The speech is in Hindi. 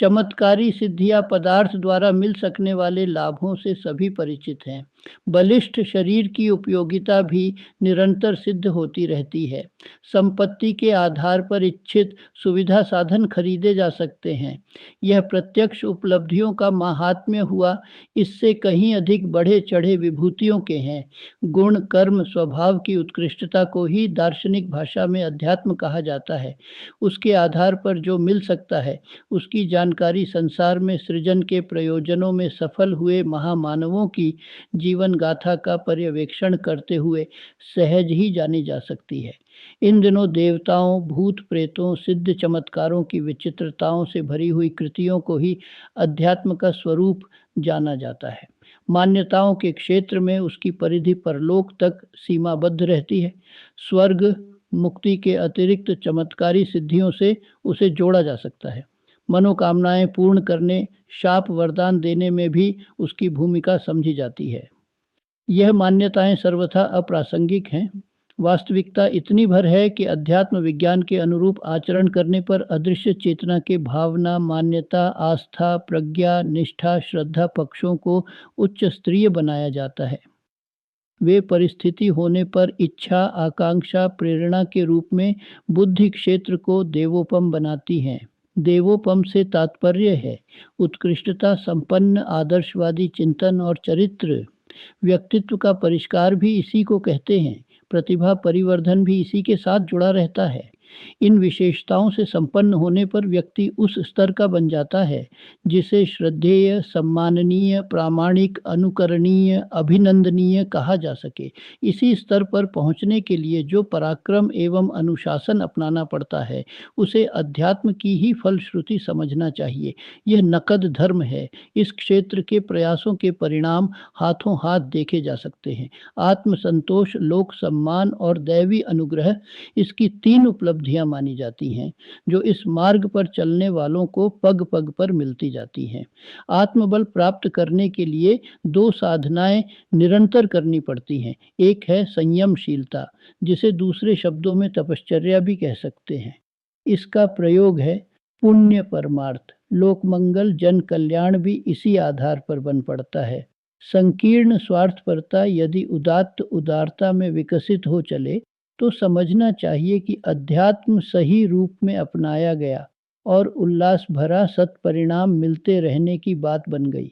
चमत्कारी सिद्धियां पदार्थ द्वारा मिल सकने वाले लाभों से सभी परिचित हैं। बलिष्ठ शरीर की उपयोगिता भी निरंतर सिद्ध होती रहती है। संपत्ति के आधार पर इच्छित सुविधा साधन खरीदे जा सकते हैं। यह प्रत्यक्ष उपलब्धियों का माहात्म्य हुआ, इससे कहीं अधिक बढ़े चढ़े विभूतियों के हैं। गुण, कर्म, स्वभाव की उत्कृष्टता को ही दार्शनिक भाषा में अध्यात्म कहा जाता है। उसके आधार पर जो मिल सकता है, उसकी जानकारी संसार में सृजन के प्रयोजनों में सफल हुए महामानवों की जीवन गाथा का पर्यवेक्षण करते हुए सहज ही जानी जा सकती है। इन दिनों देवताओं, भूत प्रेतों, सिद्ध चमत्कारों की विचित्रताओं से भरी हुई कृतियों को ही अध्यात्म का स्वरूप जाना जाता है। मान्यताओं के क्षेत्र में उसकी परिधि परलोक तक सीमाबद्ध रहती है। स्वर्ग, मुक्ति के अतिरिक्त चमत्कारी सिद्धियों से उसे जोड़ा जा सकता है। मनोकामनाएं पूर्ण करने, शाप वरदान देने में भी उसकी भूमिका समझी जाती है। यह मान्यताएं सर्वथा अप्रासंगिक हैं। वास्तविकता इतनी भर है कि अध्यात्म विज्ञान के अनुरूप आचरण करने पर अदृश्य चेतना के भावना, मान्यता, आस्था, प्रज्ञा, निष्ठा, श्रद्धा पक्षों को उच्च स्तरीय बनाया जाता है। वे परिस्थिति होने पर इच्छा, आकांक्षा, प्रेरणा के रूप में बुद्धि क्षेत्र को देवोपम बनाती हैं। देवोपम से तात्पर्य है उत्कृष्टता संपन्न आदर्शवादी चिंतन और चरित्र। व्यक्तित्व का परिष्कार भी इसी को कहते हैं। प्रतिभा परिवर्धन भी इसी के साथ जुड़ा रहता है। इन विशेषताओं से संपन्न होने पर व्यक्ति उस स्तर का बन जाता है जिसे श्रद्धेय, सम्माननीय, प्रामाणिक, अनुकरणीय, अभिनंदनीय कहा जा सके। इसी स्तर पर पहुंचने के लिए जो पराक्रम एवं अनुशासन अपनाना पड़ता है, उसे अध्यात्म की ही फलश्रुति समझना चाहिए। यह नकद धर्म है। इस क्षेत्र के प्रयासों के परिणाम हाथों हाथ देखे जा सकते हैं। आत्मसंतोष, लोक सम्मान और दैवी अनुग्रह इसकी तीन उपलब्धियां मानी जाती हैं, जो इस मार्ग पर चलने वालों को पग पग पर मिलती जाती हैं। आत्मबल प्राप्त करने के लिए दो साधनाएं निरंतर करनी पड़ती हैं। एक है संयमशीलता, जिसे दूसरे शब्दों में तपश्चर्या भी कह सकते हैं। इसका प्रयोग है पुण्य परमार्थ, लोक मंगल, जन कल्याण भी इसी आधार पर बन पड़ता है। संकीर्ण स्वार्थपरता यदि उदात्त उदारता में विकसित हो चले तो समझना चाहिए कि अध्यात्म सही रूप में अपनाया गया और उल्लास भरा सत्परिणाम मिलते रहने की बात बन गई।